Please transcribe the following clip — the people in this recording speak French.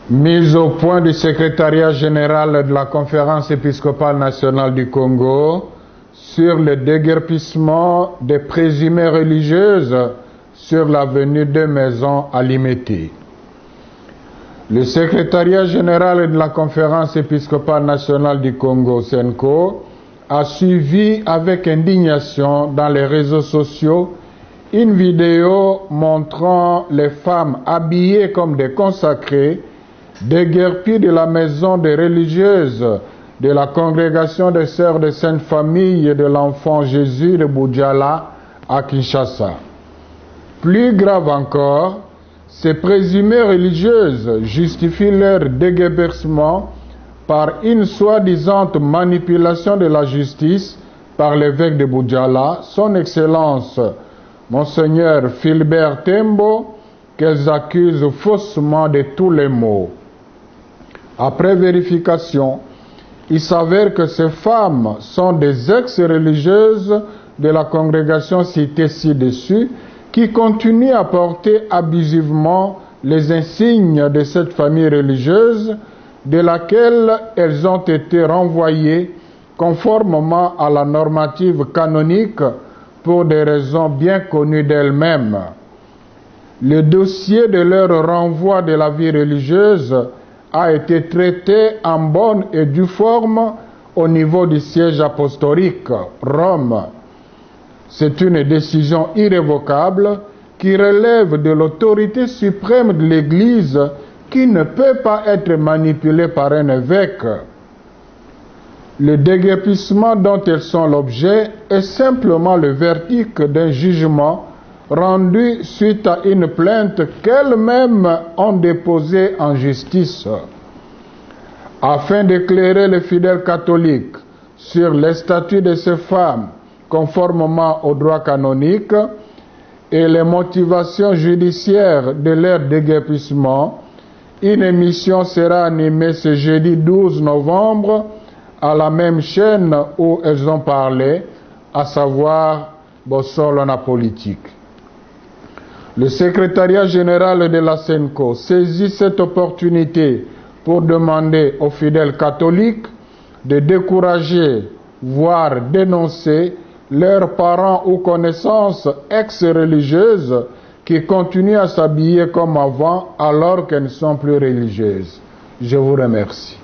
Mise au point du secrétariat général de la Conférence épiscopale nationale du Congo sur le déguerpissement des présumées religieuses sur l'avenue de Maisons à Limete. Le secrétariat général de la Conférence épiscopale nationale du Congo, SENCO, a suivi avec indignation dans les réseaux sociaux une vidéo montrant les femmes habillées comme des consacrés déguerpies de la maison des religieuses de la congrégation des Sœurs de Sainte Famille de l'Enfant Jésus de Boudjala à Kinshasa. Plus grave encore, ces présumées religieuses justifient leur déguerpissement par une soi-disant manipulation de la justice par l'évêque de Boudjala, son Excellence Monseigneur Philbert Tembo, qu'elles accusent faussement de tous les maux. Après vérification, il s'avère que ces femmes sont des ex-religieuses de la congrégation citée ci-dessus qui continuent à porter abusivement les insignes de cette famille religieuse de laquelle elles ont été renvoyées conformément à la normative canonique pour des raisons bien connues d'elles-mêmes. Le dossier de leur renvoi de la vie religieuse a été traité en bonne et due forme au niveau du siège apostolique, Rome. C'est une décision irrévocable qui relève de l'autorité suprême de l'Église qui ne peut pas être manipulée par un évêque. Le déguerpissement dont elles sont l'objet est simplement le verdict d'un jugement rendu suite à une plainte qu'elles-mêmes ont déposée en justice. Afin d'éclairer les fidèles catholiques sur les statuts de ces femmes conformément au droit canonique et les motivations judiciaires de leur déguerpissement, une émission sera animée ce jeudi 12 novembre à la même chaîne où elles ont parlé, à savoir Bossolona Politique. Le secrétariat général de la SENCO saisit cette opportunité pour demander aux fidèles catholiques de décourager, voire dénoncer leurs parents ou connaissances ex-religieuses qui continuent à s'habiller comme avant alors qu'elles ne sont plus religieuses. Je vous remercie.